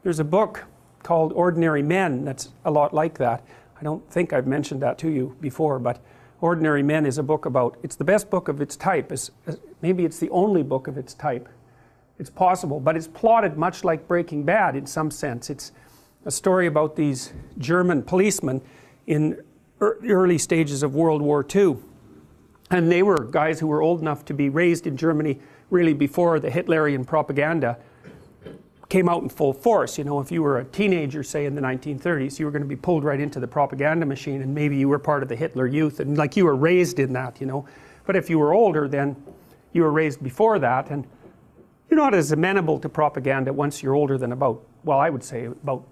There's a book called Ordinary Men that's a lot like that. I don't think I've mentioned that to you before, but Ordinary Men is a book about, it's the best book of its type. Maybe it's the only book of its type. It's possible, but it's plotted much like Breaking Bad in some sense. It's a story about these German policemen in the early stages of World War II. And they were guys who were old enough to be raised in Germany really before the Hitlerian propaganda came out in full force. You know, if you were a teenager, say in the 1930s, you were going to be pulled right into the propaganda machine, and maybe you were part of the Hitler Youth, and like you were raised in that, you know. But if you were older, then you were raised before that, and you're not as amenable to propaganda once you're older than about, well, I would say about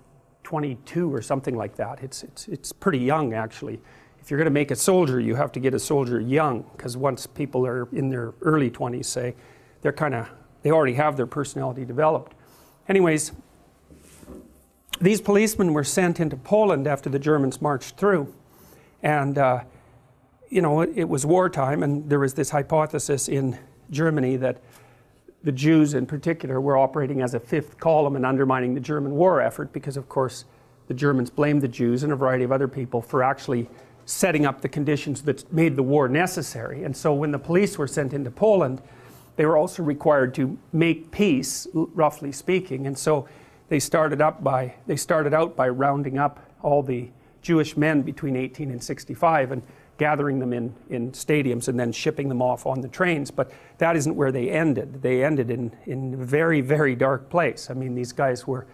22 or something like that. It's pretty young, actually. If you're going to make a soldier, you have to get a soldier young, because once people are in their early 20s, say, they already have their personality developed. Anyways, these policemen were sent into Poland after the Germans marched through. And, you know, it was wartime, and there was this hypothesis in Germany that the Jews in particular were operating as a fifth column and undermining the German war effort, because, of course, the Germans blamed the Jews and a variety of other people for actually setting up the conditions that made the war necessary. And so when the police were sent into Poland, they were also required to make peace, roughly speaking. And so they started out by rounding up all the Jewish men between 18 and 65 and gathering them in stadiums and then shipping them off on the trains. But that isn't where they ended. They ended in a very, very dark place. I mean, these guys were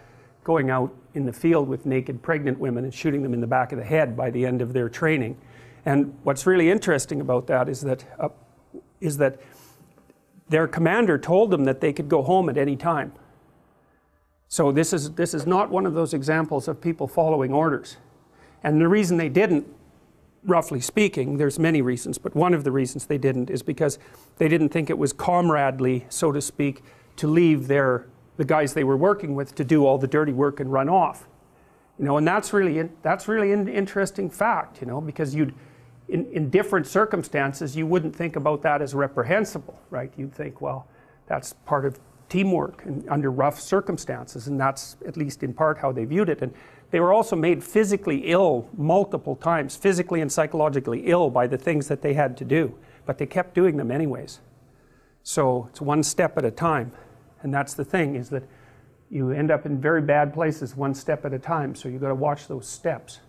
going out in the field with naked pregnant women and shooting them in the back of the head by the end of their training. And what's really interesting about that is that their commander told them that they could go home at any time. So this is not one of those examples of people following orders. And the reason they didn't, roughly speaking, there's many reasons, but one of the reasons they didn't is because they didn't think it was comradely, so to speak, to leave the guys they were working with to do all the dirty work and run off. You know, and that's really an interesting fact, you know, because in different circumstances, you wouldn't think about that as reprehensible, right? You'd think, well, that's part of teamwork and under rough circumstances, and that's at least in part how they viewed it. And they were also made physically ill multiple times, physically and psychologically ill by the things that they had to do, but they kept doing them anyways. So it's one step at a time, and that's the thing, is that you end up in very bad places one step at a time, so you've got to watch those steps.